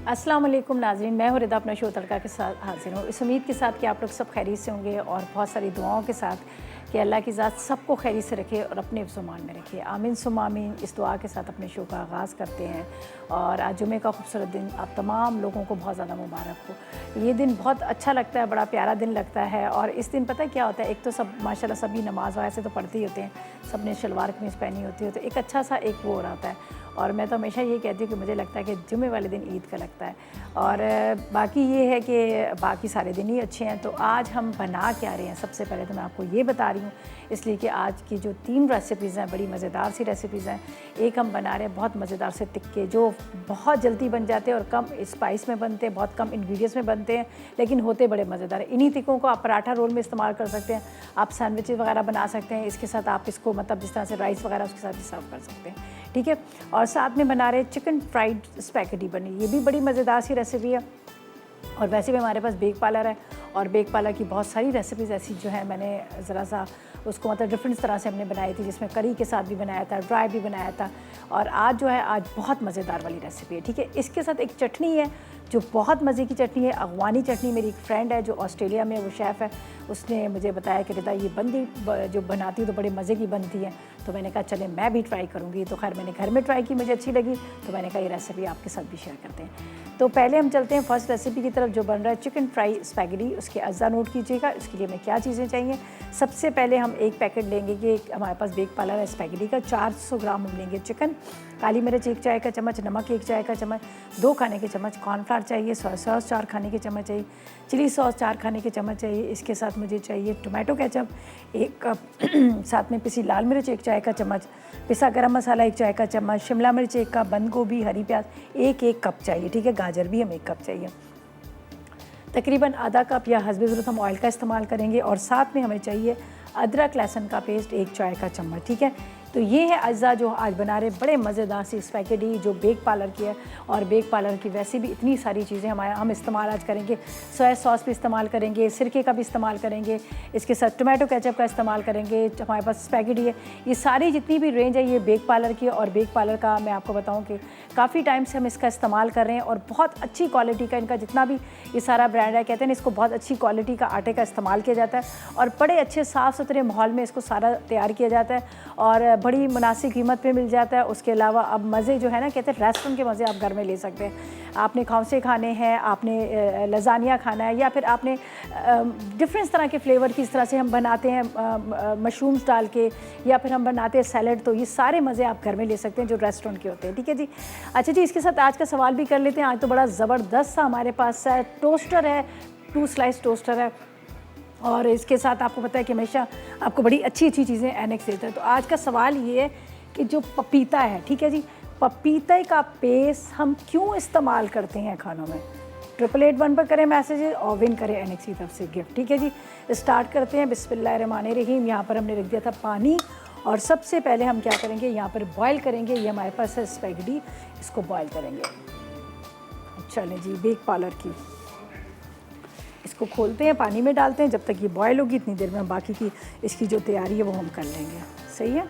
अस्सलाम वालेकुम नाज़रीन, मैं हूँ रिदा अपना शो तड़का के साथ हाज़िर हूँ। इस उम्मीद के साथ कि आप लोग सब खैरियत से होंगे और बहुत सारी दुआओं के साथ कि अल्लाह की ज़ात सबको खैरियत से रखे और अपने हिफ्ज़-ओ-मान में रखे। आमीन सुम्मा आमीन। इस दुआ के साथ अपने शो का आगाज़ करते हैं और आज जुमे का खूबसूरत दिन आप तमाम लोगों को बहुत ज़्यादा मुबारक हो। ये दिन बहुत अच्छा लगता है, बड़ा प्यारा दिन लगता है और इस दिन पता है क्या होता है, एक तो सब माशाल्लाह सभी नमाज़ वैसे तो पढ़ते ही होते हैं, सब ने शलवार कमीज़ पहनी होती है, तो एक अच्छा सा एक वो हो रहा है। और मैं तो हमेशा ये कहती हूँ कि मुझे लगता है कि जुमे वाले दिन ईद का लगता है और बाकी ये है कि बाकी सारे दिन ही अच्छे हैं। तो आज हम बना क्या रहे हैं, सबसे पहले तो मैं आपको ये बता रही हूँ, इसलिए कि आज की जो 3 रेसिपीज़ हैं बड़ी मज़ेदार सी रेसिपीज़ हैं। एक हम बना रहे हैं बहुत मज़ेदार से टिक्के जो बहुत जल्दी बन जाते हैं और कम स्पाइस में बनते हैं, बहुत कम इंग्रेडिएंट्स में बनते हैं, लेकिन होते बड़े मज़ेदार हैं। इन्हीं टिक्कों को आप पराठा रोल में इस्तेमाल कर सकते हैं, आप सैंडविचेस वगैरह बना सकते हैं, इसके साथ आप इसको मतलब जिस तरह से राइस वगैरह उसके साथ भी सर्व कर सकते हैं, ठीक है। और साथ में बना रहे चिकन फ्राइड स्पैगेटी बनी, ये भी बड़ी मज़ेदार सी रेसिपी है। और वैसे भी हमारे पास बेक पार्लर है और बेक पार्लर की बहुत सारी रेसिपीज़ ऐसी जो है मैंने ज़रा सा उसको मतलब डिफरेंट तरह से हमने बनाई थी, जिसमें करी के साथ भी बनाया था, ड्राई भी बनाया था। और आज जो है आज बहुत मज़ेदार वाली रेसिपी है, ठीक है। इसके साथ एक चटनी है जो बहुत मज़े की चटनी है, अफ़गानी चटनी। मेरी एक फ्रेंड है जो ऑस्ट्रेलिया में वो शेफ़ है, उसने मुझे बताया कि रिदा ये जो बनाती है तो बड़े मज़े की बनती है। तो मैंने कहा चले मैं भी ट्राई करूँगी। तो खैर मैंने घर में ट्राई की, मुझे अच्छी लगी, तो मैंने कहा ये रेसिपी आपके साथ भी शेयर करते हैं। तो पहले हम चलते हैं फर्स्ट रेसिपी की तरफ जो बन रहा है चिकन फ्राई स्पैगेटी। उसके अज्जा नोट कीजिएगा, इसके लिए हमें क्या चीज़ें चाहिए। सबसे पहले हम एक पैकेट लेंगे कि हमारे पास बेक पार्लर है स्पैगेटी का, 400 ग्राम हम लेंगे चिकन, काली मिर्च 1 चाय का चम्मच, नमक 1 चाय का चम्मच, 2 खाने के चम्मच कॉर्नफ्लावर चाहिए, सोया सॉस 4 खाने के चम्मच चाहिए, चिली सॉस 4 खाने के चम्मच चाहिए। इसके साथ मुझे चाहिए टोमेटो केचप 1 कप, साथ में पिसी लाल मिर्च 1 चाय का चम्मच, पिसा गरम मसाला 1 चाय का चम्मच, शिमला मिर्च 1 कप, बंद गोभी, हरी प्याज 1 कप चाहिए, ठीक है। गाजर भी हमें 1 कप चाहिए। तकरीबन आधा कप या हस्ब ज़रूरत हम ऑयल का इस्तेमाल करेंगे। और साथ में हमें चाहिए अदरक लहसुन का पेस्ट 1 चाय का चम्मच, ठीक है। तो ये है अज्जा जो आज बना रहे बड़े मज़ेदार सी स्पैगेटी जो बेक पार्लर की है। और बेक पार्लर की वैसे भी इतनी सारी चीज़ें हम इस्तेमाल आज करेंगे, सोया सॉस भी इस्तेमाल करेंगे, सिरके का भी इस्तेमाल करेंगे, इसके साथ टोमेटो केचप का इस्तेमाल करेंगे, हमारे पास स्पैगेटी है। ये सारी जितनी भी रेंज है ये बेक पार्लर की। और बेक पार्लर का मैं आपको बताऊँ कि काफ़ी टाइम से हम इसका इस्तेमाल कर रहे हैं और बहुत अच्छी क्वालिटी का इनका जितना भी ये सारा ब्रांड है, कहते हैं इसको बहुत अच्छी क्वालिटी का आटे का इस्तेमाल किया जाता है और बड़े अच्छे साफ़ सुथरे माहौल में इसको सारा तैयार किया जाता है और बड़ी मुनासिब कीमत पे मिल जाता है। उसके अलावा अब मज़े जो है ना, कहते हैं रेस्टोरेंट के मज़े आप घर में ले सकते हैं। आपने खौसे खाने हैं, आपने लजानिया खाना है, या फिर आपने डिफरेंट तरह के फ्लेवर की इस तरह से हम बनाते हैं मशरूम्स डाल के, या फिर हम बनाते हैं सैलड, तो ये सारे मज़े आप घर में ले सकते हैं जो रेस्टोरेंट के होते हैं, ठीक है जी। अच्छा जी, इसके साथ आज का सवाल भी कर लेते हैं। आज तो बड़ा ज़बरदस्त सा हमारे पास है, टोस्टर है, 2 स्लाइस टोस्टर है और इसके साथ आपको पता है कि हमेशा आपको बड़ी अच्छी अच्छी चीज़ें एनेक्स देते हैं। तो आज का सवाल ये है कि जो पपीता है, ठीक है जी, पपीते का पेस्ट हम क्यों इस्तेमाल करते हैं खानों में। 8881 पर करें मैसेज और विन करें एनेक्स की तरफ से गिफ्ट, ठीक है जी। स्टार्ट करते हैं। बिस्मिल्लाहिर्रहमानिर्रहीम। यहाँ पर हमने रख दिया था पानी और सबसे पहले हम क्या करेंगे, यहाँ पर बॉयल करेंगे। ये हमारे पास है स्पैगेटी, इसको बॉयल करेंगे। चलें जी, बेक पार्लर की इसको खोलते हैं, पानी में डालते हैं, जब तक ये बॉयल होगी इतनी देर में हम बाकी की इसकी जो तैयारी है वो हम कर लेंगे। सही है।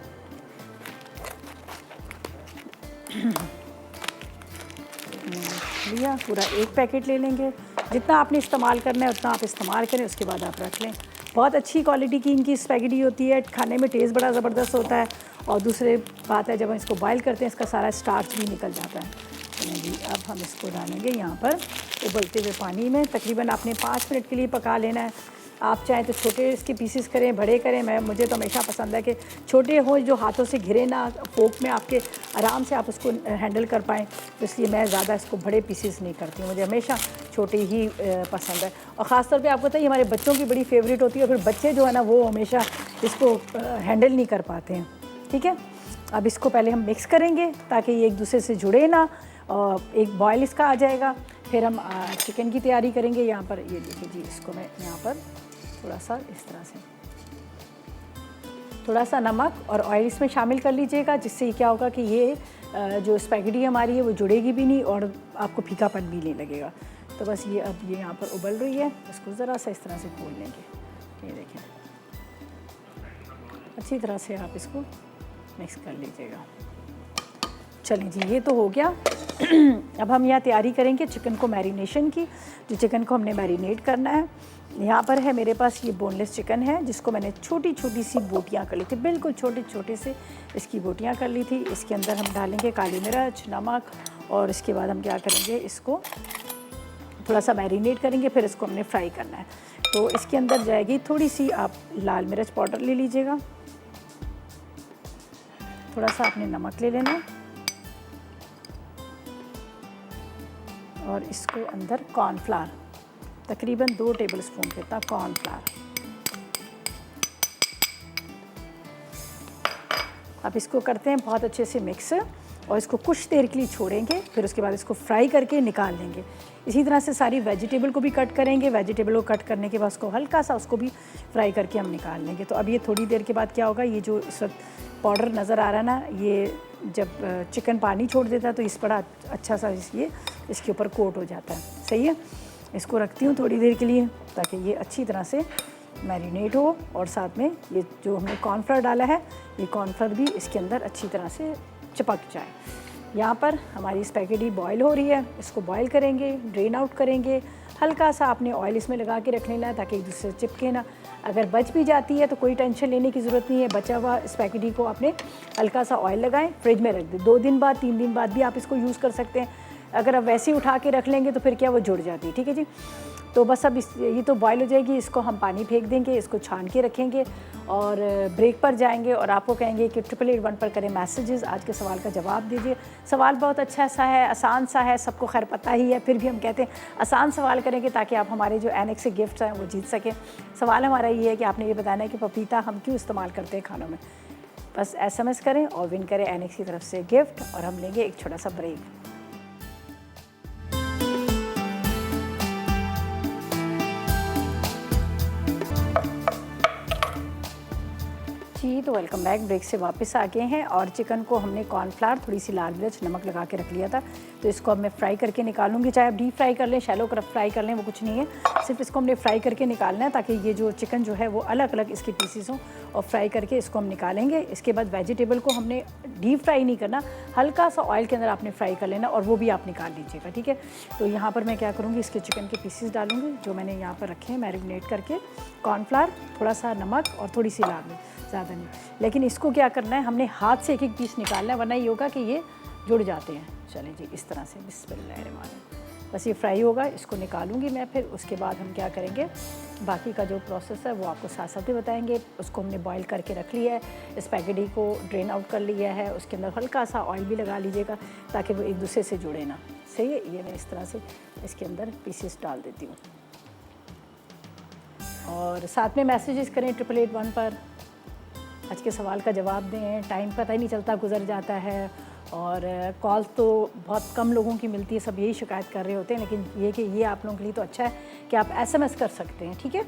लिया पूरा 1 पैकेट ले लेंगे, जितना आपने इस्तेमाल करना है उतना आप इस्तेमाल करें, उसके बाद आप रख लें। बहुत अच्छी क्वालिटी की इनकी स्पैगेटी होती है, खाने में टेस्ट बड़ा ज़बरदस्त होता है। और दूसरी बात है, जब हम इसको बॉयल करते हैं इसका सारा स्टार्च भी निकल जाता है। चलिए जी, अब हम इसको डालेंगे यहाँ पर उबलते हुए पानी में। तकरीबन आपने 5 मिनट के लिए पका लेना है। आप चाहें तो छोटे इसके पीसेस करें, बड़े करें। मुझे तो हमेशा पसंद है कि छोटे हो, जो हाथों से घिरे ना, फोक में आपके आराम से आप उसको हैंडल कर पाएँ। तो इसलिए मैं ज़्यादा इसको बड़े पीसेस नहीं करती हूँ, मुझे हमेशा छोटे ही पसंद है। और ख़ास तौर पे आपको पता है हमारे बच्चों की बड़ी फेवरेट होती है और फिर बच्चे जो है ना वो हमेशा इसको हैंडल नहीं कर पाते हैं, ठीक है। अब इसको पहले हम मिक्स करेंगे ताकि ये एक दूसरे से जुड़े ना, और एक बॉयल इसका आ जाएगा। फिर हम चिकन की तैयारी करेंगे। यहाँ पर ये देखिए जी, इसको मैं यहाँ पर थोड़ा सा इस तरह से थोड़ा सा नमक और ऑयल इसमें शामिल कर लीजिएगा, जिससे क्या होगा कि ये जो स्पैगेटी हमारी है वो जुड़ेगी भी नहीं और आपको फीकापन भी नहीं लगेगा। तो बस ये अब ये यहाँ पर उबल रही है, इसको ज़रा सा इस तरह से खोल लेंगे। ये देखें, अच्छी तरह से आप इसको मिक्स कर लीजिएगा। चलें जी, ये तो हो गया। अब हम यहाँ तैयारी करेंगे चिकन को मैरिनेशन की। जो चिकन को हमने मैरिनेट करना है, यहाँ पर है मेरे पास ये बोनलेस चिकन है, जिसको मैंने छोटी छोटी सी बोटियाँ कर ली थी, बिल्कुल छोटे छोटे से इसकी बोटियाँ कर ली थी। इसके अंदर हम डालेंगे काली मिर्च, नमक, और इसके बाद हम क्या करेंगे, इसको थोड़ा सा मैरिनेट करेंगे, फिर इसको हमने फ्राई करना है। तो इसके अंदर जाएगी थोड़ी सी, आप लाल मिर्च पाउडर ले लीजिएगा, थोड़ा सा आपने नमक ले लेना, और इसको अंदर कॉर्नफ्लावर, तकरीबन 2 टेबलस्पून कितना कॉर्नफ्लावर। अब इसको करते हैं बहुत अच्छे से मिक्स, और इसको कुछ देर के लिए छोड़ेंगे, फिर उसके बाद इसको फ्राई करके निकाल लेंगे। इसी तरह से सारी वेजिटेबल को भी कट करेंगे। वेजिटेबल को कट करने के बाद उसको हल्का सा उसको भी फ्राई करके हम निकाल लेंगे। तो अब ये थोड़ी देर के बाद क्या होगा, ये जो इस वक्त पाउडर नज़र आ रहा है ना, ये जब चिकन पानी छोड़ देता है तो इस बड़ा अच्छा सा ये इसके ऊपर कोट हो जाता है। सही है, इसको रखती हूँ थोड़ी देर के लिए ताकि ये अच्छी तरह से मैरिनेट हो, और साथ में ये जो हमने कॉर्नफ्लावर डाला है, ये कॉर्नफ्लावर भी इसके अंदर अच्छी तरह से चिपक जाए। यहाँ पर हमारी स्पैगेटी बॉईल हो रही है, इसको बॉईल करेंगे, ड्रेन आउट करेंगे। हल्का सा आपने ऑयल इसमें लगा के रख लेना है ताकि एक दूसरे से चिपके ना। अगर बच भी जाती है तो कोई टेंशन लेने की ज़रूरत नहीं है। बचा हुआ स्पैगेटी को आपने हल्का सा ऑयल लगाएं, फ्रिज में रख दें। 2 दिन बाद 3 दिन बाद भी आप इसको यूज़ कर सकते हैं। अगर आप वैसे ही उठा के रख लेंगे तो फिर क्या, वो जुड़ जाती है। ठीक है जी, तो बस अब ये तो बॉईल हो जाएगी, इसको हम पानी फेंक देंगे, इसको छान के रखेंगे और ब्रेक पर जाएंगे। और आपको कहेंगे कि 888 पर करें मैसेजेस, आज के सवाल का जवाब दीजिए। सवाल बहुत अच्छा सा है, आसान सा है, सबको खैर पता ही है, फिर भी हम कहते हैं आसान सवाल करेंगे ताकि आप हमारे जो एनेक्स से गिफ्ट्स हैं वो जीत सकें। सवाल हमारा ये है कि आपने ये बताना है कि पपीता हम क्यों इस्तेमाल करते हैं खानों में। बस SMS करें और विन करें एनेक्स की तरफ से गिफ्ट, और हम लेंगे एक छोटा सा ब्रेक। जी, तो वेलकम बैक। ब्रेक से वापस आ गए हैं, और चिकन को हमने कॉर्नफ्लावर, थोड़ी सी लाल मिर्च, नमक लगा के रख लिया था। तो इसको अब मैं फ्राई करके निकालूंगी। चाहे आप डीप फ्राई कर लें, शैलो कर फ्राई कर लें, वो कुछ नहीं है, सिर्फ इसको हमने फ्राई करके निकालना है ताकि ये जो चिकन जो है वो अलग अलग इसके पीसीस हों, और फ्राई करके इसको हम निकालेंगे। इसके बाद वेजिटेबल को हमने डीप फ्राई नहीं करना, हल्का सा ऑयल के अंदर आपने फ्राई कर लेना, और वो भी आप निकाल लीजिएगा। ठीक है, तो यहाँ पर मैं क्या करूँगी, इसके चिकन के पीसीस डालूँगी जो मैंने यहाँ पर रखे हैं मैरिनेट करके। कॉर्नफ्लावर, थोड़ा सा नमक और थोड़ी सी लाल मिर्च, ज़्यादा नहीं। लेकिन इसको क्या करना है, हमने हाथ से एक एक पीस निकालना है, वरना ये होगा कि ये जुड़ जाते हैं। चलें जी, इस तरह से बिस्मिल्लाहिर्रहमानिर्रहीम। बस ये फ्राई होगा, इसको निकालूंगी मैं। फिर उसके बाद हम क्या करेंगे, बाकी का जो प्रोसेस है वो आपको साथ साथ ही बताएंगे। उसको हमने बॉईल करके रख लिया है, स्पैगेटी को ड्रेन आउट कर लिया है, उसके अंदर हल्का सा ऑयल भी लगा लीजिएगा ताकि वो एक दूसरे से जुड़े ना। सही है, ये मैं इस तरह से इसके अंदर पीसेस डाल देती हूँ। और साथ में मैसेजेस करें 888 पर, आज के सवाल का जवाब दें। टाइम पता ही नहीं चलता, गुजर जाता है, और कॉल तो बहुत कम लोगों की मिलती है, सब यही शिकायत कर रहे होते हैं। लेकिन ये कि ये आप लोगों के लिए तो अच्छा है कि आप SMS कर सकते हैं। ठीक है,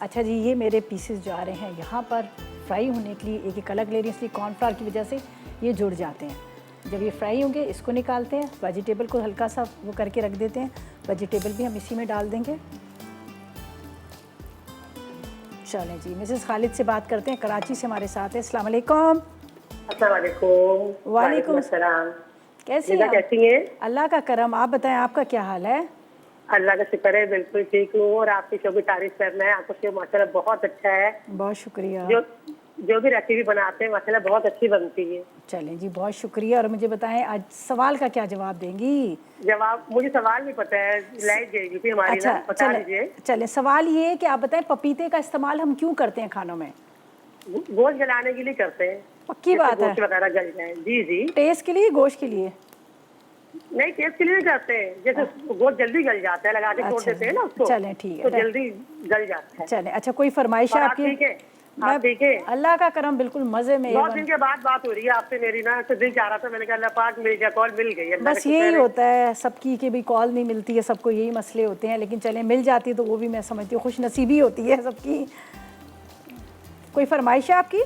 अच्छा जी, ये मेरे पीसेस जा रहे हैं यहाँ पर फ्राई होने के लिए। एक एक अलग ले रही हूँ इसलिए कॉर्नफ्लावर की वजह से ये जुड़ जाते हैं। जब ये फ्राई होंगे इसको निकालते हैं। वेजिटेबल को हल्का सा वो करके रख देते हैं, वेजिटेबल भी हम इसी में डाल देंगे। चलें जी, मिसेस खालिद से बात करते हैं, कराची से हमारे साथ है। अस्सलाम वालेकुम। अस्सलाम वालेकुम। वालेकुम अस्सलाम। कैसी कैसी हैं? अल्लाह का करम, आप बताएं आपका क्या हाल है? अल्लाह का शुक्र है, बिल्कुल ठीक हूँ। और आपकी शो की तारीफ करना है, आपका शो माशाल्लाह बहुत अच्छा है। बहुत शुक्रिया। जो भी रेसिपी बनाते हैं माशाल्लाह बहुत अच्छी बनती है। चलें जी, बहुत शुक्रिया। और मुझे बताएं आज सवाल का क्या जवाब देंगी? जवाब मुझे सवाल नहीं पता है, लाइट जाएगी थी हमारी। अच्छा, ना बता दीजिए। चले, सवाल ये है कि आप बताएं पपीते का इस्तेमाल हम क्यों करते हैं खानों में? गोश्त जलाने के लिए करते हैं। पक्की बात है? गोश्त वगैरह जल जाए। जी जी। टेस्ट के लिए, गोश्त के लिए? नहीं, टेस्ट के लिए नहीं करते हैं। जैसे गोश्त जल्दी गल जाता है, लगा के छोड़ देते हैं ना उसको। चलें ठीक तो है, जल्दी गल जाता है। चलें। अच्छा, कोई फरमाइश है आपकी? ठीक है, ठीक है। अल्लाह का करम, बिल्कुल मजे में। बहुत दिन के बाद बात हो रही है आपसे मेरी ना, तो दिल चाह रहा था, मैंने कहा अल्लाह पाक मिल गया, कॉल मिल गई। बस यही होता है सबकी कि भी कॉल नहीं मिलती है, सबको यही मसले होते हैं। लेकिन चलें, मिल जाती है तो वो भी मैं समझती हूँ खुश नसीबी होती है सबकी। कोई फरमाइश है आपकी?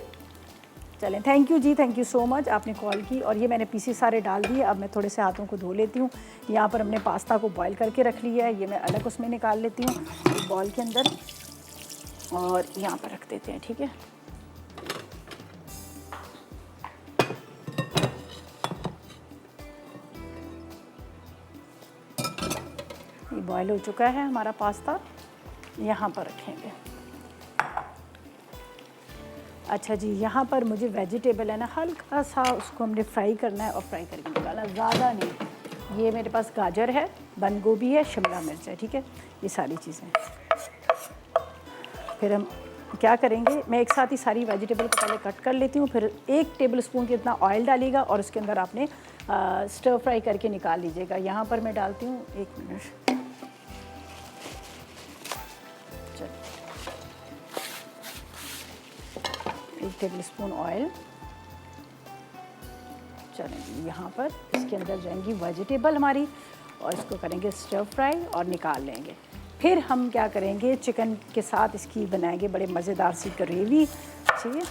चलें, थैंक यू जी, थैंक यू सो मच, आपने कॉल की। और ये मैंने पीसी सारे डाल दिए। अब मैं थोड़े से हाथों को धो लेती हूँ। यहाँ पर हमने पास्ता को बॉईल करके रख लिया है, ये मैं अलग उसमें निकाल लेती हूँ एक बॉल के अंदर, और यहाँ पर रख देते हैं। ठीक है, बॉयल हो चुका है हमारा पास्ता, यहाँ पर रखेंगे। अच्छा जी, यहाँ पर मुझे वेजिटेबल है ना हल्का सा उसको हमने फ्राई करना है और फ्राई करके निकालना, ज़्यादा नहीं। ये मेरे पास गाजर है, बंद गोभी है, शिमला मिर्च है, ठीक है, ये सारी चीज़ें। फिर हम क्या करेंगे, मैं एक साथ ही सारी वेजिटेबल को पहले कट कर लेती हूँ, फिर 1 टेबल स्पून कितना ऑयल डालिएगा और उसके अंदर आपने स्टर फ्राई करके निकाल लीजिएगा। यहाँ पर मैं डालती हूँ, 1 मिनट, 1 टेबल स्पून ऑयल। चलें, यहाँ पर इसके अंदर जाएंगी वेजिटेबल हमारी और इसको करेंगे स्टर फ्राई और निकाल लेंगे। फिर हम क्या करेंगे, चिकन के साथ इसकी बनाएंगे बड़े मज़ेदार सी ग्रेवी। चाहिए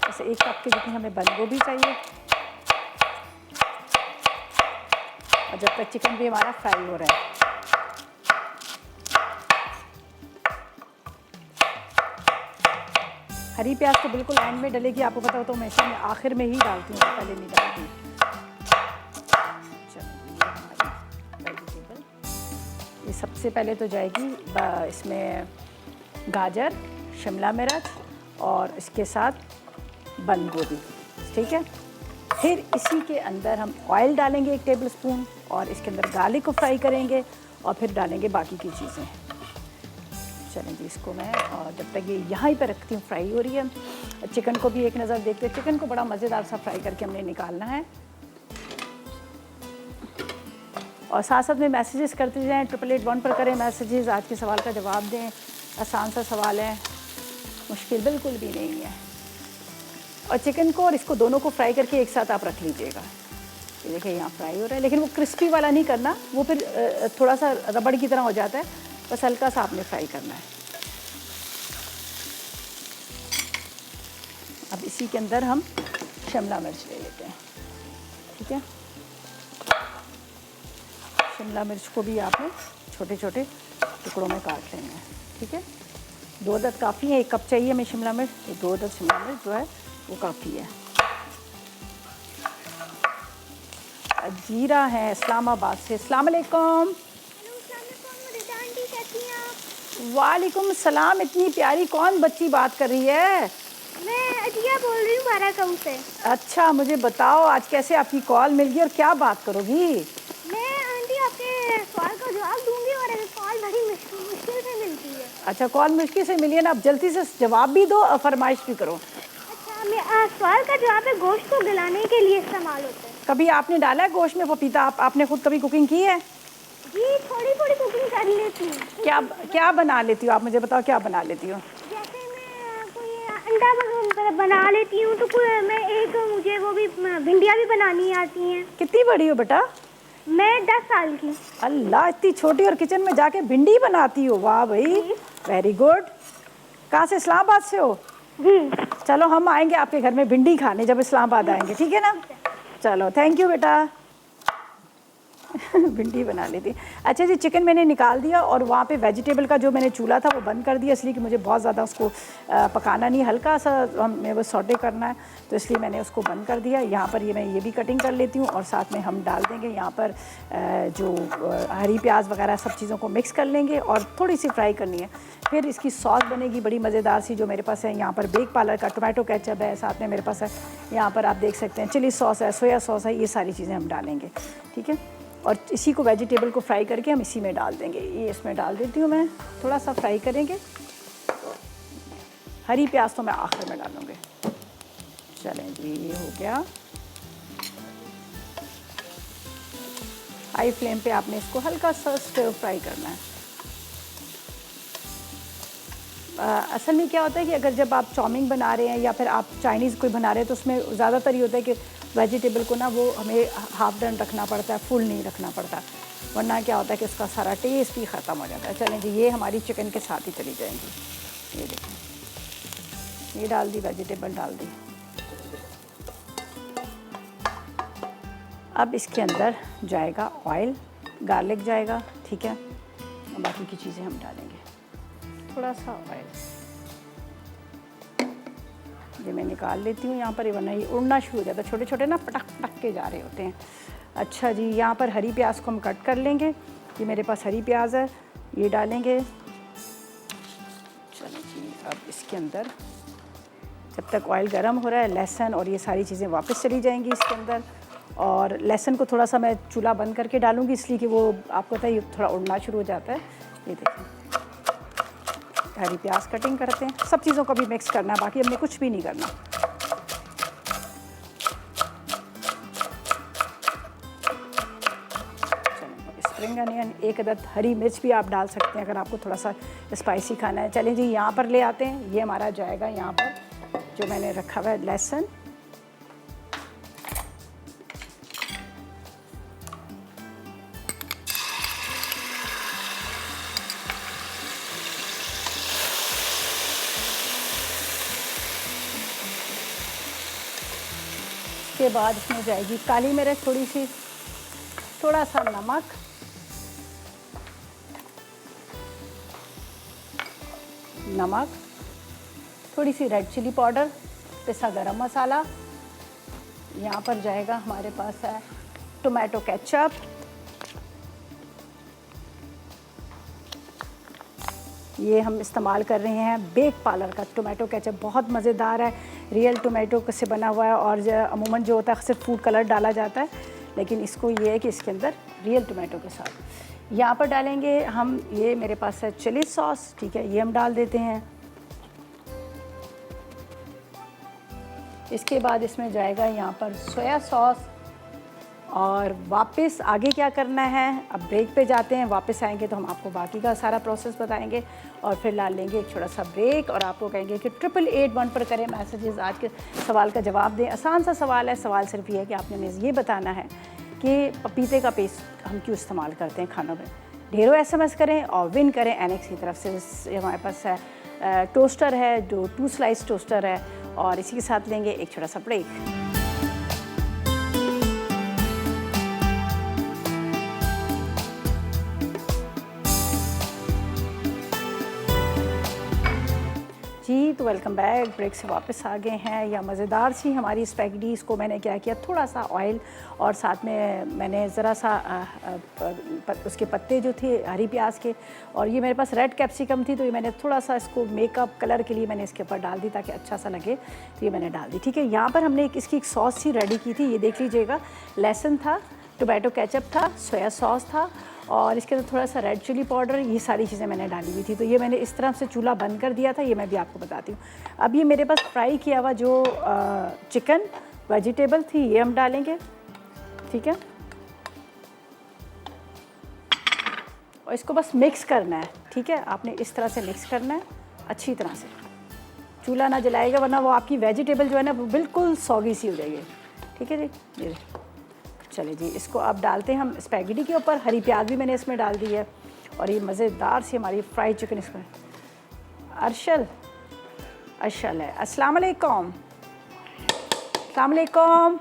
ऐसे 1 कप के जितनी हमें बंद गोभी चाहिए, और जब तक चिकन भी हमारा फ्राई हो रहा है। हरी प्याज तो बिल्कुल एंड में डलेगी, आपको पता हो तो हमेशा मैं आखिर में ही डालती हूँ, पहले नहीं डालती। चलिए, हमारी वेजिटेबल ये सबसे पहले तो जाएगी इसमें गाजर, शिमला मिर्च और इसके साथ बंद गोभी, ठीक है। फिर इसी के अंदर हम ऑयल डालेंगे 1 टेबल स्पून और इसके अंदर गार्लिक को फ्राई करेंगे और फिर डालेंगे बाकी की चीज़ें। चलें जी, इसको मैं और जब तक ये यहाँ ही पे रखती हूँ, फ्राई हो रही है। चिकन को भी एक नज़र देखते हैं, चिकन को बड़ा मज़ेदार सा फ्राई करके हमने निकालना है। और साथ साथ में मैसेजेस करते जाएँ, 8881 पर करें मैसेजेस, आज के सवाल का जवाब दें। आसान सा सवाल है, मुश्किल बिल्कुल भी नहीं है। और चिकन को और इसको दोनों को फ्राई करके एक साथ आप रख लीजिएगा। ये देखिए यहाँ फ्राई हो रहा है, लेकिन वो क्रिस्पी वाला नहीं करना, वो फिर थोड़ा सा रबड़ की तरह हो जाता है, बस हल्का सा आपने फ्राई करना है। अब इसी के अंदर हम शिमला मिर्च ले लेते हैं, ठीक है। शिमला मिर्च को भी आपने छोटे छोटे टुकड़ों में काट लेना है, ठीक है। 2 अदद काफ़ी है, 1 कप चाहिए हमें शिमला मिर्च, तो 2 अदद शिमला मिर्च जो है वो काफ़ी है। जीरा है इस्लामाबाद से। अस्सलाम वालेकुम। वालेकुम सलाम। इतनी प्यारी कौन बच्ची बात कर रही है? मैं अदिया बोल रही हूँ बाराकऊ से। अच्छा, मुझे बताओ आज कैसे आपकी कॉल मिल गई और क्या बात करोगी? मैं आंटी आपके सवाल का जवाब दूंगी और कॉल बड़ी मुश्किल से मिलती है। अच्छा, कॉल मुश्किल से मिली है ना, अब जल्दी से जवाब भी दो और फरमाइश भी करो। अच्छा, मैं सवाल का जवाब है, गोश्त को गलाने के लिए इस्तेमाल होता है। कभी आपने डाला है गोश्त में पपीता? आपने खुद कभी कुकिंग की है? जी, थोड़ी थोड़ी कुकिंग कर लेती हूँ। क्या बना लेती हो आप, मुझे बताओ क्या बना लेती हो? जैसे मैं कोई अंडा बना लेती हूँ, तो मुझे वो भी भिंडियाँ भी बनानी आती हैं। कितनी बड़ी हो बेटा? मैं 10 साल की। अल्लाह, इतनी छोटी और किचन में जाके भिंडी बनाती हो, वाह भाई, वेरी गुड। कहाँ से? इस्लामाबाद से हो? जी। चलो हम आएंगे आपके घर में भिंडी खाने जब इस्लामाबाद आएंगे, ठीक है ना? चलो, थैंक यू बेटा। भिंडी बना लेती। अच्छा जी, चिकन मैंने निकाल दिया और वहाँ पे वेजिटेबल का जो मैंने चूल्हा था वो बंद कर दिया, इसलिए कि मुझे बहुत ज़्यादा उसको पकाना नहीं, हल्का सा हमें बस सौटे करना है, तो इसलिए मैंने उसको बंद कर दिया। यहाँ पर मैं ये भी कटिंग कर लेती हूँ और साथ में हम डाल देंगे यहाँ पर जो हरी प्याज वगैरह सब चीज़ों को मिक्स कर लेंगे और थोड़ी सी फ्राई करनी है। फिर इसकी सॉस बनेगी बड़ी मज़ेदार सी, जो मेरे पास है यहाँ पर बेक पार्लर का टोमेटो केचप है, साथ में मेरे पास है यहाँ पर आप देख सकते हैं चिली सॉस है, सोया सॉस है, ये सारी चीज़ें हम डालेंगे, ठीक है। और इसी को वेजिटेबल को फ्राई करके हम इसी में डाल देंगे। ये इसमें डाल देती हूँ मैं, थोड़ा सा फ्राई करेंगे। हरी प्याज तो मैं आखिर में डालूँगी। चलें जी, ये हो गया। हाई फ्लेम पे आपने इसको हल्का सा स्टर फ्राई करना है। असल में क्या होता है कि अगर जब आप चाउमीन बना रहे हैं या फिर आप चाइनीज़ कोई बना रहे हैं, तो उसमें ज़्यादातर ये होता है कि वेजिटेबल को ना वो हमें हाफ डन रखना पड़ता है, फुल नहीं रखना पड़ता, वरना क्या होता है कि उसका सारा टेस्ट ही ख़त्म हो जाता है। चलें जी, ये हमारी चिकन के साथ ही चली जाएंगी। ये देखें, ये डाल दी, वेजिटेबल डाल दी। अब इसके अंदर जाएगा ऑयल, गार्लिक जाएगा, ठीक है, और बाकी की चीज़ें हम डालेंगे। थोड़ा सा ऑयल ये मैं निकाल लेती हूँ यहाँ पर, वरना ये उड़ना शुरू हो जाता है, छोटे छोटे ना पटक पटक के जा रहे होते हैं। अच्छा जी, यहाँ पर हरी प्याज को हम कट कर लेंगे ये मेरे पास हरी प्याज है, ये डालेंगे। चलो जी, अब इसके अंदर जब तक ऑयल गर्म हो रहा है, लहसुन और ये सारी चीज़ें वापस चली जाएंगी इसके अंदर। और लहसुन को थोड़ा सा मैं चूल्हा बंद करके डालूंगी, इसलिए कि वो आपको पता है ये थोड़ा उड़ना शुरू हो जाता है। ये देखिए, हरी प्याज कटिंग करते हैं, सब चीज़ों को भी मिक्स करना है, बाकी हमने कुछ भी नहीं करना। स्प्रिंग अनियन, एक अदद हरी मिर्च भी आप डाल सकते हैं अगर आपको थोड़ा सा स्पाइसी खाना है। चलें जी, यहाँ पर ले आते हैं, ये हमारा जाएगा यहाँ पर जो मैंने रखा हुआ है लहसुन। के बाद इसमें जाएगी काली मिर्च थोड़ी सी, थोड़ा सा नमक, थोड़ी सी रेड चिली पाउडर, पिसा गरम मसाला। यहाँ पर जाएगा हमारे पास है टोमेटो केचप, ये हम इस्तेमाल कर रहे हैं बेक पार्लर का टोमेटो केचप, बहुत मज़ेदार है, रियल टोमेटो से बना हुआ है। और अमूमन जो होता है सिर्फ फूड कलर डाला जाता है, लेकिन इसको ये है कि इसके अंदर रियल टोमेटो के साथ यहाँ पर डालेंगे हम, ये मेरे पास है चिली सॉस, ठीक है, ये हम डाल देते हैं। इसके बाद इसमें जाएगा यहाँ पर सोया सॉस। और वापस आगे क्या करना है, अब ब्रेक पे जाते हैं, वापस आएंगे तो हम आपको बाकी का सारा प्रोसेस बताएंगे और फिर ला लेंगे एक छोटा सा ब्रेक और आपको कहेंगे कि 8881 पर करें मैसेजेस, आज के सवाल का जवाब दें। आसान सा सवाल है, सवाल सिर्फ ये है कि आपने मुझे ये बताना है कि पपीते का पेस्ट हम क्यों इस्तेमाल करते हैं खानों में। ढेरों SMS करें और विन करें एनेक्स की तरफ से। हमारे पास है टोस्टर है, जो 2 स्लाइस टोस्टर है, और इसी के साथ लेंगे एक छोटा सा ब्रेक। जी, तो वेलकम बैक, ब्रेक से वापस आ गए हैं। या मज़ेदार सी हमारी स्पैगेटी, इसको मैंने क्या किया, थोड़ा सा ऑयल और साथ में मैंने ज़रा सा उसके पत्ते जो थे हरी प्याज के, और ये मेरे पास रेड कैप्सिकम थी, तो ये मैंने थोड़ा सा इसको मेकअप कलर के लिए मैंने इसके ऊपर डाल दी ताकि अच्छा सा लगे, तो ये मैंने डाल दी। ठीक है, यहाँ पर हमने इसकी एक सॉस सी रेडी की थी, ये देख लीजिएगा, लहसुन था, टोमेटो केचप था, सोया सॉस था, और इसके अंदर थोड़ा सा रेड चिली पाउडर, ये सारी चीज़ें मैंने डाली हुई थी। तो ये मैंने इस तरह से चूल्हा बंद कर दिया था, ये मैं भी आपको बताती हूँ। अब ये मेरे पास फ्राई किया हुआ जो चिकन वेजिटेबल थी, ये हम डालेंगे, ठीक है, और इसको बस मिक्स करना है। ठीक है, आपने इस तरह से मिक्स करना है अच्छी तरह से, चूल्हा ना जलाएगा वरना वो आपकी वेजिटेबल जो है ना वो बिल्कुल सॉगी सी हो जाएगी। ठीक है जी, ये चलिए जी, इसको अब डालते हैं हम स्पैगेटी के ऊपर। हरी प्याज भी मैंने इसमें डाल दी है, और ये मज़ेदार सी हमारी फ्राई चिकन इसमें। अर्शल है। अस्सलाम वालेकुम। अस्सलाम वालेकुम।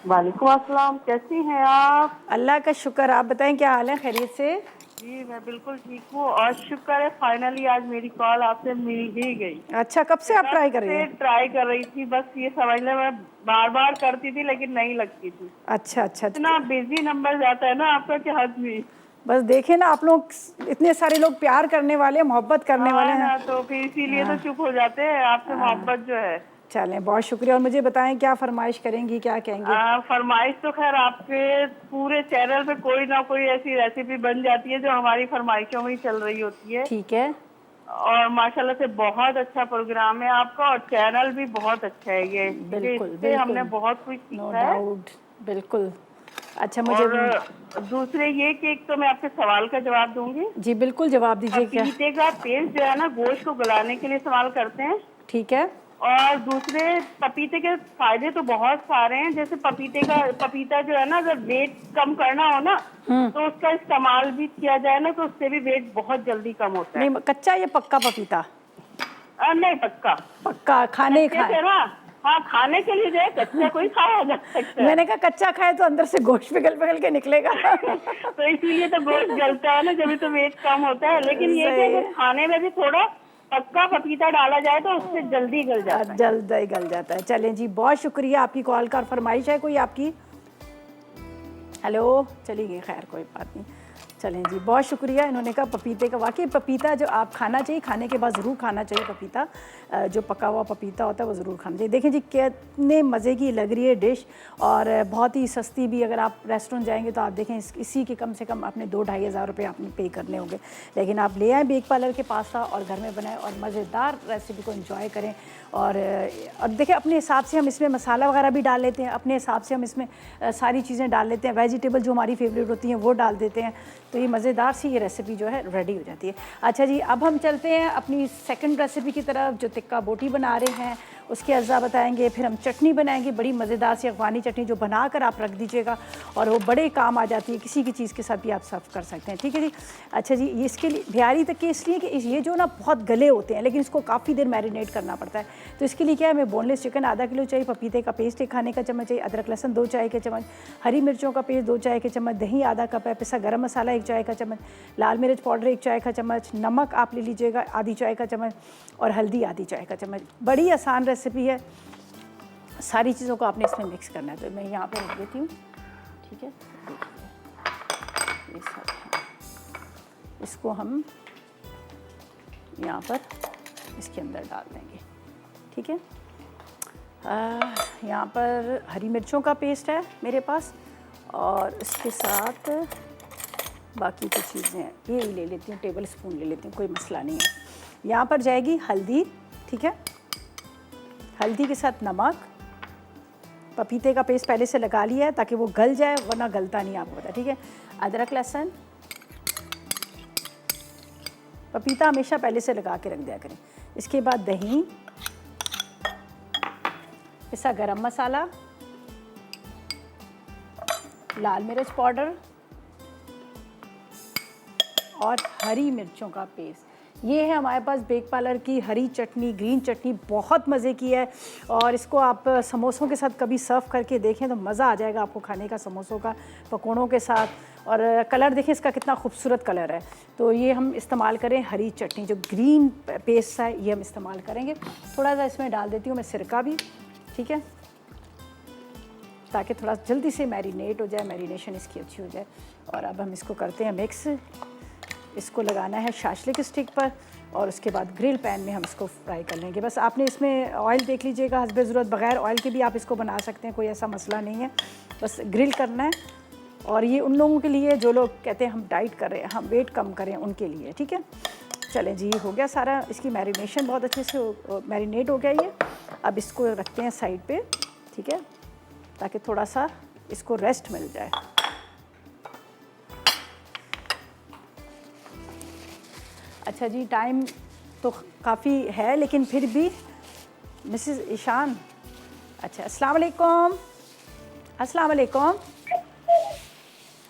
वालेकुम अस्सलाम, कैसी हैं आप? अल्लाह का शुक्र, आप बताएं क्या हाल है, खैरियत से? जी मैं बिल्कुल ठीक हूँ, और शुक्र है फाइनली आज मेरी कॉल आपसे मिल ही गई। अच्छा, कब से आप ट्राई कर रही हैं? ट्राई कर रही थी, बस ये समझ लें मैं बार बार करती थी लेकिन नहीं लगती थी। अच्छा, इतना बिजी नंबर जाता है ना आपका कि हद नहीं। बस देखे ना, आप लोग इतने सारे लोग प्यार करने वाले, मोहब्बत करने वाले हैं, तो फिर इसीलिए तो चुप हो जाते हैं, आपसे मोहब्बत जो है। चलें, बहुत शुक्रिया। और मुझे बताएं क्या फरमाइश करेंगी, क्या कहेंगे? फरमाइश तो खैर आपके पूरे चैनल पे कोई ना कोई ऐसी रेसिपी बन जाती है जो हमारी फरमाइशों में ही चल रही होती है। ठीक है, और माशाल्लाह से बहुत अच्छा प्रोग्राम है आपका, और चैनल भी बहुत अच्छा है ये। बिल्कुल, हमने बहुत कुछ नो सीखा है। डाउट, बिल्कुल। अच्छा, मुझे और दूसरे ये कि एक तो मैं आपके सवाल का जवाब दूंगी। जी बिल्कुल, जवाब दीजिए। क्या? पपीते का पेस्ट जो है ना गोश्त को गलाने के लिए इस्तेमाल करते हैं। ठीक है। और दूसरे पपीते के फायदे तो बहुत सारे हैं, जैसे पपीता जो है ना, अगर वेट कम करना हो ना तो उसका इस्तेमाल भी किया जाए ना, तो उससे भी वेट बहुत जल्दी कम होता है। नहीं, कच्चा या पक्का पपीता? नहीं, पक्का खाने खाए ना। हाँ, खाने के लिए जो कच्चा कोई खाया जा सकता है। मैंने कहा कच्चा खाए तो अंदर से गोश्त पिघल के निकलेगा। तो इसीलिए तो गोश्त जलता है ना, जब तो वेट कम होता है। लेकिन ये कि अगर खाने में भी थोड़ा पक्का पपीता डाला जाए तो उससे जल्दी गल जाता है। जल्दी गल जाता है। चलें जी, बहुत शुक्रिया आपकी कॉल का। फरमाइश है कोई आपकी? हेलो, चली गई, खैर कोई बात नहीं। चलें जी, बहुत शुक्रिया। इन्होंने कहा पपीते का, वाकई पपीता जो आप खाना चाहिए, खाने के बाद ज़रूर खाना चाहिए पपीता, जो पका हुआ पपीता होता है वो ज़रूर खाना चाहिए। देखें जी कितने मज़े की लग रही है डिश, और बहुत ही सस्ती भी। अगर आप रेस्टोरेंट जाएंगे तो आप देखें इसी के कम से कम आपने 2-2.5 हज़ार रुपये आपने पे करने होंगे, लेकिन आप ले आएँ बेक पार्लर के पास्ता और घर में बनाएं और मज़ेदार रेसिपी को एंजॉय करें। और देखिए अपने हिसाब से हम इसमें मसाला वगैरह भी डाल लेते हैं, अपने हिसाब से हम इसमें सारी चीज़ें डाल लेते हैं, वेजिटेबल जो हमारी फेवरेट होती हैं वो डाल देते हैं, तो ये मज़ेदार सी ये रेसिपी जो है रेडी हो जाती है। अच्छा जी, अब हम चलते हैं अपनी सेकंड रेसिपी की तरफ, जो टिक्का बोटी बना रहे हैं उसके अज्जा बताएंगे। फिर हम चटनी बनाएंगे, बड़ी मज़ेदार सी अफ़गानी चटनी, जो बना कर आप रख दीजिएगा और वो बड़े काम आ जाती है, किसी की चीज़ के साथ भी आप सर्व कर सकते हैं। ठीक है जी। अच्छा जी, ये इसके लिए बिहारी तक के इसलिए कि ये जो ना बहुत गले होते हैं, लेकिन इसको काफ़ी देर मैरिनेट करना पड़ता है, तो इसके लिए क्या है, हमें बोनलेस चिकन आधा किलो चाहिए, पपीते का पेस्ट 1 खाने का चम्मच चाहिए, अदरक लहसुन 2 चाय के चम्मच, हरी मिर्चों का पेस्ट 2 चाय के चम्मच, दही आधा कप है, पिसा गरम मसाला 1 चाय का चम्मच, लाल मिर्च पाउडर 1 चाय का चम्मच, नमक आप ले लीजिएगा आधी चाय का चम्मच, और हल्दी आधी चाय का चम्मच। बड़ी आसान रेसिपी है, सारी चीज़ों को आपने इसमें मिक्स करना है। तो मैं यहाँ पे रख देती हूँ, ठीक है। ये सब इसको हम यहाँ पर इसके अंदर डाल देंगे, ठीक है। यहाँ पर हरी मिर्चों का पेस्ट है मेरे पास, और इसके साथ बाकी की चीज़ें ये ही ले लेती हूँ, टेबल स्पून ले लेती हूँ, कोई मसला नहीं है। यहाँ पर जाएगी हल्दी, ठीक है, हल्दी के साथ नमक, पपीते का पेस्ट पहले से लगा लिया है ताकि वो गल जाए, वरना गलता नहीं आपको पता, ठीक है। अदरक लहसुन, पपीता हमेशा पहले से लगा के रख दिया करें। इसके बाद दही, पिसा गरम मसाला, लाल मिर्च पाउडर और हरी मिर्चों का पेस्ट। ये है हमारे पास बेक पार्लर की हरी चटनी, ग्रीन चटनी, बहुत मज़े की है, और इसको आप समोसों के साथ कभी सर्व करके देखें तो मज़ा आ जाएगा आपको खाने का, समोसों का, पकौड़ों के साथ। और कलर देखें इसका कितना खूबसूरत कलर है। तो ये हम इस्तेमाल करें हरी चटनी, जो ग्रीन पेस्ट है ये हम इस्तेमाल करेंगे। थोड़ा सा इसमें डाल देती हूँ मैं सिरका भी, ठीक है, ताकि थोड़ा जल्दी से मैरिनेट हो जाए, मैरिनेशन इसकी अच्छी हो जाए। और अब हम इसको करते हैं मिक्स। इसको लगाना है शाशलिक स्टिक पर, और उसके बाद ग्रिल पैन में हम इसको फ्राई कर लेंगे। बस आपने इसमें ऑयल देख लीजिएगा, हस्बे ज़रूरत बग़ैर ऑयल के भी आप इसको बना सकते हैं, कोई ऐसा मसला नहीं है, बस ग्रिल करना है। और ये उन लोगों के लिए जो लोग कहते हैं हम डाइट कर रहे हैं, हम वेट कम करें, उनके लिए, ठीक है। चलें जी, हो गया सारा, इसकी मैरिनेशन बहुत अच्छे से मैरिनेट हो गया ये। अब इसको रखते हैं साइड पे, ठीक है, ताकि थोड़ा सा इसको रेस्ट मिल जाए। अच्छा जी, टाइम तो काफ़ी है, लेकिन फिर भी मिसेस ईशान, अच्छा, अस्सलाम वालेकुम। अस्सलाम वालेकुम।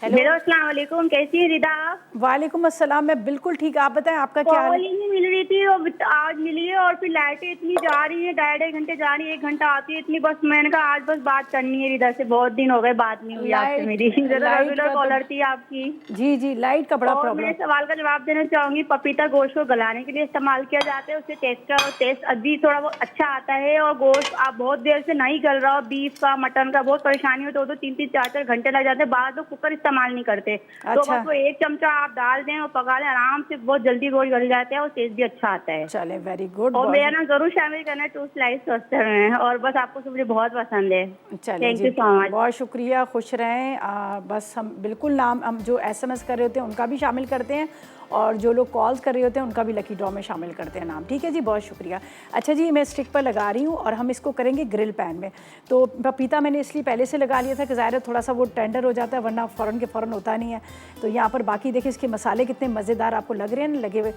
हेलो, अस्सलाम वालेकुम, कैसी है रिदा? वालेकुम अस्सलाम, मैं बिल्कुल ठीक। आप बताएं आपका क्या हाल है? कॉल ही नहीं मिल रही थी, और आज मिली है, और फिर लाइटें इतनी जा रही है, 2.5 घंटे जा रही है, 1 घंटा आती है इतनी। बस मैंने कहा आज बस बात करनी है रिदा से, बहुत दिन हो गए बात नहीं हुई आपसे मेरी। रेगुलर कॉलर थी आपकी। जी जी, लाइट का बड़ा प्रॉब्लम। मैं सवाल का जवाब देना चाहूंगी। पपीता गोश्त को गलाने के लिए इस्तेमाल किया जाता है, उससे टेस्ट अभी थोड़ा बहुत अच्छा आता है। और गोश्त आप बहुत देर से नहीं गल रहा हो, बीफ का, मटन का बहुत परेशानी हो तो 3-3, 4-4 घंटे लग जाते हैं। बाद में कुकर इस्तेमाल नहीं करते, तो बस वो 1 चमचा आप डाल दें और पका लें, आराम से बहुत जल्दी गोश्त गल जाता है और टेस्ट भी अच्छा आता है। चले, वेरी गुड। और मेरा नाम जरूर शामिल करना है 2 स्लाइस टोस्टर में, और बस आपको सब मुझे बहुत पसंद है। थैंक यू सो मच, बहुत शुक्रिया, खुश रहें। बस हम बिल्कुल नाम, हम जो SMS कर रहे होते हैं उनका भी शामिल करते हैं, और जो लोग कॉल्स कर रहे होते हैं उनका भी लकी ड्रॉ में शामिल करते हैं नाम, ठीक है जी, बहुत शुक्रिया। अच्छा जी, मैं स्टिक पर लगा रही हूँ और हम इसको करेंगे ग्रिल पैन में। तो पपीता मैंने इसलिए पहले से लगा लिया था कि ज़ाहिर है थोड़ा सा वो टेंडर हो जाता है, वरना फ़ौरन के फ़ौरन होता नहीं है। तो यहाँ पर बाकी देखिए इसके मसाले कितने मज़ेदार आपको लग रहे हैं लगे हुए।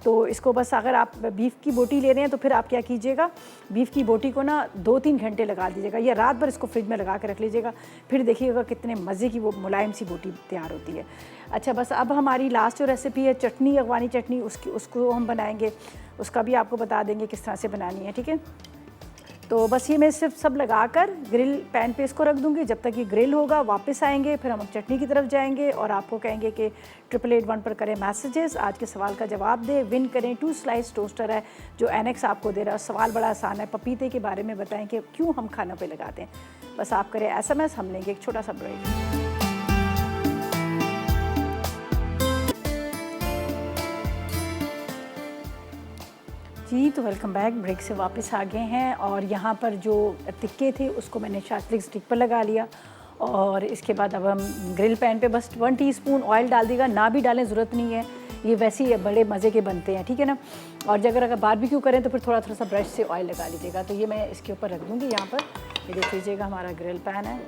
तो इसको बस, अगर आप बीफ की बोटी ले रहे हैं तो फिर आप क्या कीजिएगा, बीफ की बोटी को ना 2-3 घंटे लगा दीजिएगा, या रात भर इसको फ्रिज में लगा के रख लीजिएगा, फिर देखिएगा कितने मज़े की वो मुलायम सी बोटी तैयार होती है। अच्छा, बस अब हमारी लास्ट जो रेसिपी है चटनी, अफगानी चटनी, उसको हम बनाएंगे, उसका भी आपको बता देंगे किस तरह से बनानी है, ठीक है। तो बस ये मैं सिर्फ सब लगाकर ग्रिल पैन पे इसको रख दूंगी। जब तक ये ग्रिल होगा वापस आएंगे, फिर हम चटनी की तरफ जाएंगे और आपको कहेंगे कि 888 पर करें मैसेजेस, आज के सवाल का जवाब दें, विन करें 2 स्लाइस टोस्टर है जो एनेक्स आपको दे रहा है। सवाल बड़ा आसान है, पपीते के बारे में बताएं कि क्यों हम खाना पे लगाते हैं। बस आप करें SMS, हम लेंगे एक छोटा सा ब्रेक। जी, तो वेलकम बैक। ब्रेक से वापस आ गए हैं और यहाँ पर जो टिक्के थे उसको मैंने शास्त्रिक स्टिक पर लगा लिया और इसके बाद अब हम ग्रिल पैन पे बस 1 टीस्पून ऑयल डाल देगा, ना भी डालें ज़रूरत नहीं है, ये वैसे ही बड़े मज़े के बनते हैं, ठीक है ना। और अगर बारबेक्यू करें तो फिर थोड़ा थोड़ा सा ब्रश से ऑयल लगा लीजिएगा। तो ये मैं इसके ऊपर रख दूँगी यहाँ पर। ये देख लीजिएगा हमारा ग्रिल पैन है,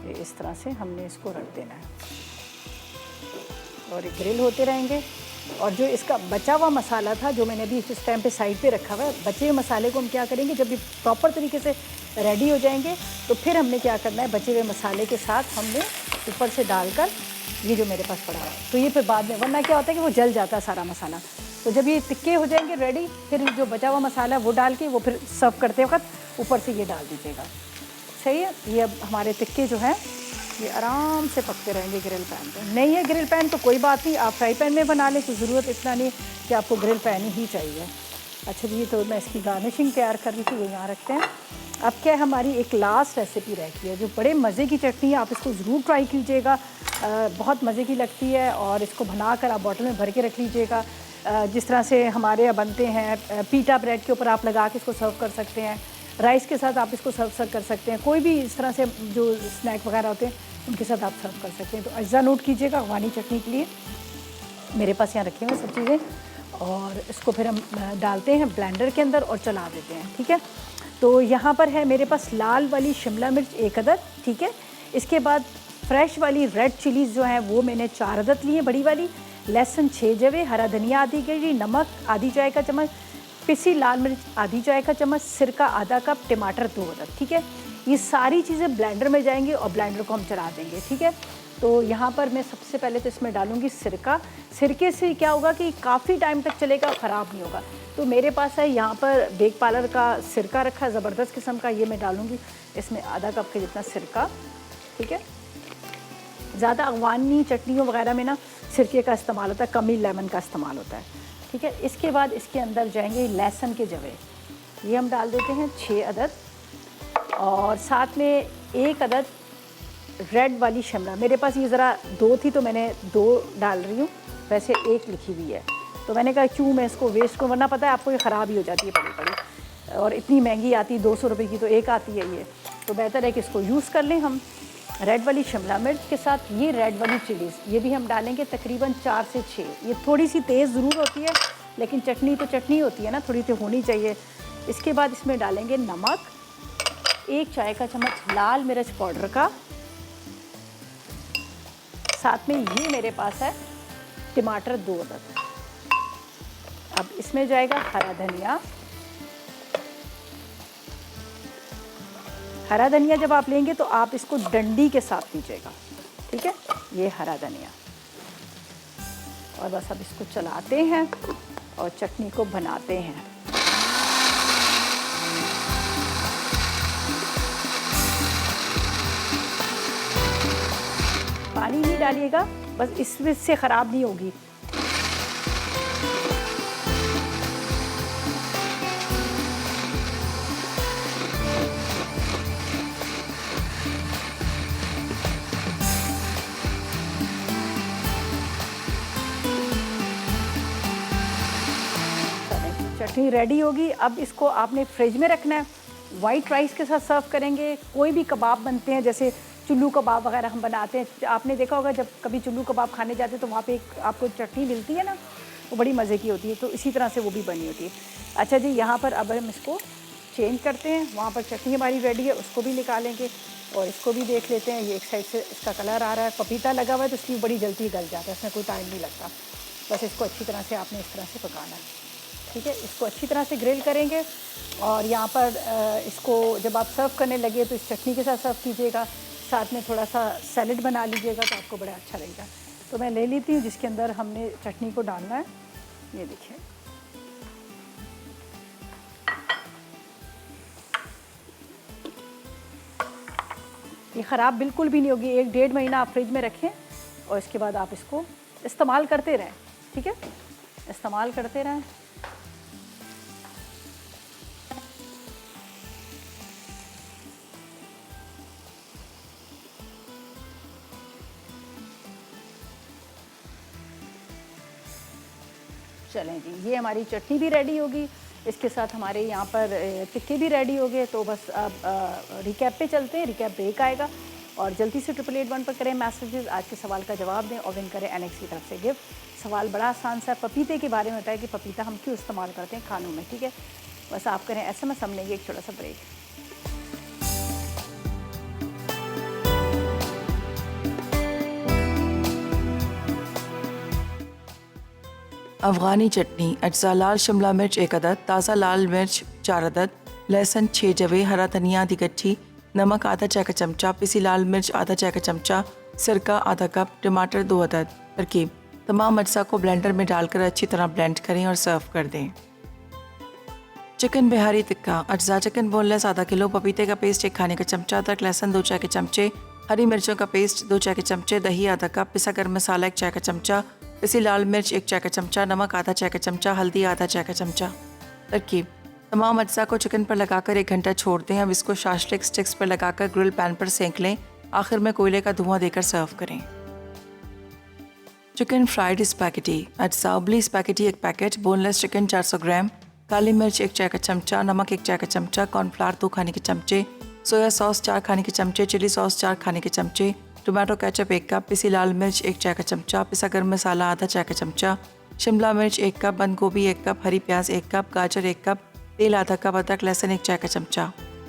ये इस तरह से हमने इसको रख देना है और ये ग्रिल होते रहेंगे। और जो इसका बचा हुआ मसाला था जो मैंने अभी इस टाइम पे साइड पे रखा हुआ है, बचे हुए मसाले को हम क्या करेंगे, जब ये प्रॉपर तरीके से रेडी हो जाएंगे तो फिर हमने क्या करना है, बचे हुए मसाले के साथ हमने ऊपर से डालकर ये जो मेरे पास पड़ा है, तो ये फिर बाद में, वरना क्या होता है कि वो जल जाता है सारा मसाला। तो जब ये टिक्के हो जाएंगे रेडी, फिर जो बचा हुआ मसाला है वो डाल के वो फिर सर्व करते वक्त ऊपर से ये डाल दीजिएगा। सही है। ये अब हमारे टिक्के जो हैं ये आराम से पकते रहेंगे ग्रिल पैन पे। नहीं है ग्रिल पैन तो कोई बात नहीं, आप फ्राई पैन में बना लें, कोई ज़रूरत इतना नहीं कि आपको ग्रिल पैन ही चाहिए। अच्छा जी, तो मैं इसकी गार्निशिंग तैयार कर रही थी, ये यहाँ रखते हैं। अब क्या है, हमारी एक लास्ट रेसिपी रह गई है जो बड़े मज़े की चटनी है, आप इसको ज़रूर ट्राई कीजिएगा, बहुत मज़े की लगती है। और इसको बनाकर आप बॉटल में भर के रख लीजिएगा। जिस तरह से हमारे यहाँ बनते हैं, पीटा ब्रेड के ऊपर आप लगा के इसको सर्व कर सकते हैं, राइस के साथ आप इसको सर्व कर सकते हैं, कोई भी इस तरह से जो स्नैक वगैरह होते हैं उनके साथ आप सर्व कर सकते हैं। तो अज्जा नोट कीजिएगा अफगानी चटनी के लिए, मेरे पास यहाँ रखे हुए सब चीज़ें। और इसको फिर हम डालते हैं ब्लेंडर के अंदर और चला देते हैं, ठीक है। तो यहाँ पर है मेरे पास लाल वाली शिमला मिर्च 1 अदद, ठीक है। इसके बाद फ्रेश वाली रेड चिलीज़ जो है वो मैंने 4 अदद लिए बड़ी वाली, लहसुन 6 जवे, हरा धनिया आधी गई, नमक आधी चाय का चम्मच, पिसी लाल मिर्च आधी चाय का चम्मच, सिरका आधा कप, टमाटर 2 अदद, ठीक है। ये सारी चीज़ें ब्लेंडर में जाएंगी और ब्लेंडर को हम चला देंगे, ठीक है। तो यहाँ पर मैं सबसे पहले तो इसमें डालूँगी सिरका। सिरके से क्या होगा कि काफ़ी टाइम तक चलेगा, ख़राब नहीं होगा। तो मेरे पास है यहाँ पर बेक पार्लर का सिरका रखा है, ज़बरदस्त किस्म का, ये मैं डालूँगी इसमें आधा कप के जितना सिरका, ठीक है। ज़्यादा अफगानी चटनियों वगैरह में ना सिरके का इस्तेमाल होता है, कम ही लेमन का इस्तेमाल होता है, ठीक है। इसके बाद इसके अंदर जाएंगे लहसुन के जवे, ये हम डाल देते हैं 6 अदद, और साथ में 1 अदद रेड वाली शिमला। मेरे पास ये ज़रा 2 थी तो मैंने 2 डाल रही हूँ, वैसे 1 लिखी हुई है, तो मैंने कहा क्यों मैं इसको वेस्ट करूँ, वरना पता है आपको ये ख़राब ही हो जाती है बड़ी, और इतनी महंगी आती है 200 रुपये की, तो 1 आती है ये, तो बेहतर है कि इसको यूज़ कर लें हम। रेड वाली शिमला मिर्च के साथ ये रेड वाली चिलीज़, ये भी हम डालेंगे तकरीबन 4 से 6। ये थोड़ी सी तेज़ ज़रूर होती है, लेकिन चटनी तो चटनी होती है ना, थोड़ी तो होनी चाहिए। इसके बाद इसमें डालेंगे नमक, 1 चाय का चम्मच लाल मिर्च पाउडर का, साथ में ये मेरे पास है टमाटर 2 अदद। अब इसमें जाएगा हरा धनिया। हरा धनिया जब आप लेंगे तो आप इसको डंडी के साथ लीजिएगा, ठीक है। ये हरा धनिया, और बस अब इसको चलाते हैं और चटनी को बनाते हैं। पानी नहीं डालिएगा, बस इसमें से ख़राब नहीं होगी। चटनी रेडी होगी। अब इसको आपने फ्रिज में रखना है, वाइट राइस के साथ सर्व करेंगे। कोई भी कबाब बनते हैं, जैसे चुल्लू कबाब वगैरह हम बनाते हैं, आपने देखा होगा जब कभी चुल्लू कबाब खाने जाते हैं तो वहाँ पे एक आपको चटनी मिलती है ना, वो बड़ी मज़े की होती है, तो इसी तरह से वो भी बनी होती है। अच्छा जी, यहाँ पर अब हम इसको चेंज करते हैं, वहाँ पर चटनी हमारी रेडी है, उसको भी निकालेंगे और इसको भी देख लेते हैं। ये एक साइड से इसका कलर आ रहा है, पपीता लगा हुआ है तो इसकी बड़ी जल्दी गल जाता है, इसमें कोई टाइम नहीं लगता। बस इसको अच्छी तरह से आपने इस तरह से पकाना है, ठीक है। इसको अच्छी तरह से ग्रिल करेंगे और यहाँ पर इसको जब आप सर्व करने लगे तो इस चटनी के साथ सर्व कीजिएगा, साथ में थोड़ा सा सैलेड बना लीजिएगा तो आपको बड़ा अच्छा लगेगा। तो मैं ले लेती हूँ जिसके अंदर हमने चटनी को डालना है, ये देखिए। ये ख़राब बिल्कुल भी नहीं होगी, 1-1.5 महीना आप फ्रिज में रखें और इसके बाद आप इसको इस्तेमाल करते रहें, ठीक है, इस्तेमाल करते रहें। चलें जी, ये हमारी चटनी भी रेडी होगी। इसके साथ हमारे यहाँ पर टिक्के भी रेडी हो गए। तो बस अब रिकैप पे चलते हैं, रिकैप ब्रेक आएगा और जल्दी से 8881 पर करें मैसेजेस, आज के सवाल का जवाब दें और विन करें एनेक्स की तरफ से गिफ्ट। सवाल बड़ा आसान सा है, पपीते के बारे में होता है कि पपीता हम क्यों इस्तेमाल करते हैं खानों में, ठीक है। बस आप करें SMS, हम लेंगे एक छोटा सा ब्रेक। अफ़गानी चटनी अज्जा लाल शिमला मिर्च 1 अदद, ताज़ा लाल मिर्च 4 अदद, लहसुन 6 जवे, हरा धनिया आधी गट्ठी, नमक आधा चाय का चमचा, पिसी लाल मिर्च आधा चाय का चमचा, सिरका आधा कप, टमाटर 2 अदद। तरकीब: तमाम अज्जा को ब्लेंडर में डालकर अच्छी तरह ब्लेंड करें और सर्व कर दें। चिकन बिहारी टिक्का अज्जा: चिकन बोनलेस आधा किलो, पपीते का पेस्ट 1 खाने का चमचा, अदरक लहसुन 2 चाय के चमचे, हरी मिर्चों का पेस्ट 2 चाय के चमचे, दही आधा कप, पिसा गर्म मसाला 1 चाय का चमचा, पिसी लाल मिर्च 1 चाय का चमचा, नमक आधा चाय का चमचा, हल्दी आधा चाय का चमचा। तरकीब: तमाम अज्जा को चिकन पर लगाकर 1 घंटा छोड़ दें। अब इसको शाशलिक स्टिक्स पर लगाकर ग्रिल पैन पर सेंक लें। आखिर में कोयले का धुआं देकर सर्व करें। चिकन फ्राइड स्पैगेटी अज्जा: उबली स्पैगेटी 1 पैकेट, बोनलेस चिकन 400 ग्राम, काली मिर्च 1 चाय का चमचा, नमक 1 चाय का चमचा, कॉर्नफ्लावर 2 खाने के चमचे, सोया सॉस 4 खाने के चमचे, चिली सॉस 4 खाने के चमचे, टोमेटो केचप 1 कप, पिसी लाल मिर्च 1 चाय का चमचा, पिसा गर्म मसाला आधा चाय का चमचा, शिमला मिर्च 1 कप, बंद गोभी 1 कप, हरी प्याज 1 कप, गाजर 1 कप, तेल आधा कप, अदरक लहसुन 1 चाय का चमचा।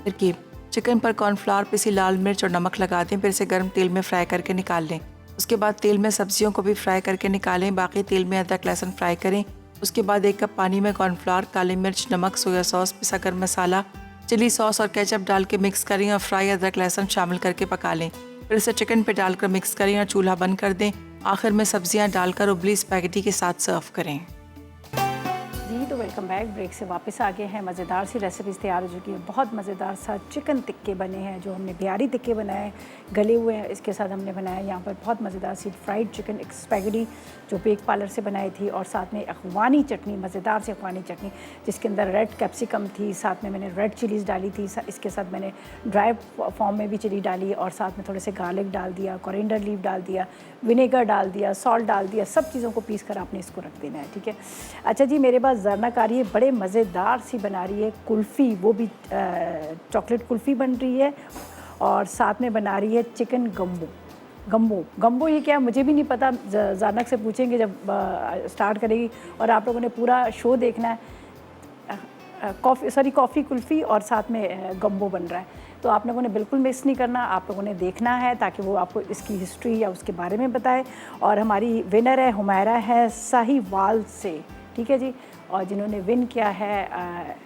तरकीब: चिकन पर कॉर्नफ्लावर, पिसी लाल मिर्च और नमक लगा दें, फिर इसे गर्म तेल में फ्राई करके निकाल लें। उसके बाद तेल में सब्जियों को भी फ्राई करके निकालें। बाकी तेल में अदरक लहसुन फ्राई करें। उसके बाद 1 कप पानी में कॉर्नफ्लावर, काली मिर्च, नमक, सोया सॉस, पिसा गर्म मसाला, चिली सॉस और केचप डाल के मिक्स करें और फ्राई अदरक लहसुन शामिल करके पका लें। फिर इसे चिकन पे डालकर मिक्स करें और चूल्हा बंद कर दें। आखिर में सब्जियां डालकर उबली स्पैगेटी के साथ सर्व करें। जी तो वेलकम बैक, ब्रेक से वापस आ गए हैं। मज़ेदार सी रेसिपीज़ तैयार हो चुकी है। बहुत मज़ेदार सा चिकन टिक्के बने हैं, जो हमने बिहारी टिक्के बनाए, गले हुए हैं। इसके साथ हमने बनाया यहाँ पर बहुत मज़ेदार सी फ्राइड चिकन स्पैगेटी, जो बेक पार्लर से बनाई थी, और साथ में अफ़गानी चटनी, मज़ेदार सी अफ़गानी चटनी, जिसके अंदर रेड कैप्सिकम थी, साथ में मैंने रेड चिलीज़ डाली थी, इसके साथ मैंने ड्राई फॉर्म में भी चिली डाली, और साथ में थोड़े से गार्लिक डाल दिया, कोरिएंडर लीफ डाल दिया, विनेगर डाल दिया, सॉल्ट डाल दिया। सब चीज़ों को पीस कर आपने इसको रख देना है, ठीक है। अच्छा जी, मेरे पास ज़रनक आ रही है, बड़े मज़ेदार सी बना रही है कुल्फ़ी, वो भी चॉकलेट कुल्फ़ी बन रही है, और साथ में बना रही है चिकन गम्बो ये क्या, मुझे भी नहीं पता। ज़रनक से पूछेंगे जब स्टार्ट करेगी। और आप लोगों ने पूरा शो देखना है। कॉफ़ी कुल्फ़ी और साथ में गम्बो बन रहा है, तो आप लोगों ने बिल्कुल मिस नहीं करना। आप लोगों ने देखना है ताकि वो आपको इसकी हिस्ट्री या उसके बारे में बताए। और हमारी विनर है हुमैरा है साहिवाल से, ठीक है जी। और जिन्होंने विन किया है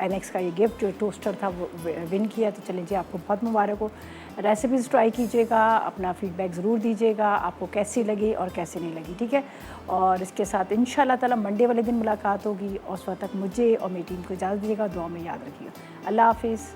एनेक्स का ये गिफ्ट, जो टोस्टर था, वो विन किया। तो चलिए जी, आपको बहुत मुबारक हो। रेसिपीज़ ट्राई कीजिएगा, अपना फीडबैक ज़रूर दीजिएगा, आपको कैसी लगी और कैसी नहीं लगी, ठीक है। और इसके साथ इंशाल्लाह ताला मंडे वाले दिन मुलाकात होगी, और उस वक्त तक मुझे और मेरी टीम को इजाज़त दीजिएगा। दुआ में याद रखिएगा। अल्लाह हाफिज़।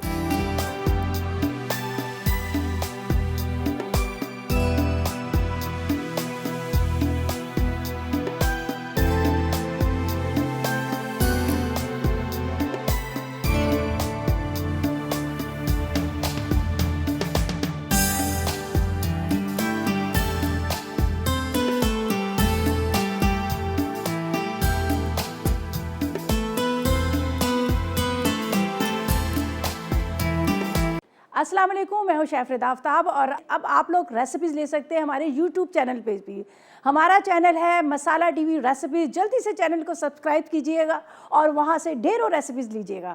अस्सलाम वालेकुम, मैं हूँ शेफ़ रिदा आफ्ताब, और अब आप लोग रेसिपीज़ ले सकते हैं हमारे यूट्यूब चैनल पे भी। हमारा चैनल है मसाला टीवी रेसिपीज़। जल्दी से चैनल को सब्सक्राइब कीजिएगा और वहाँ से ढेरों रेसिपीज़ लीजिएगा।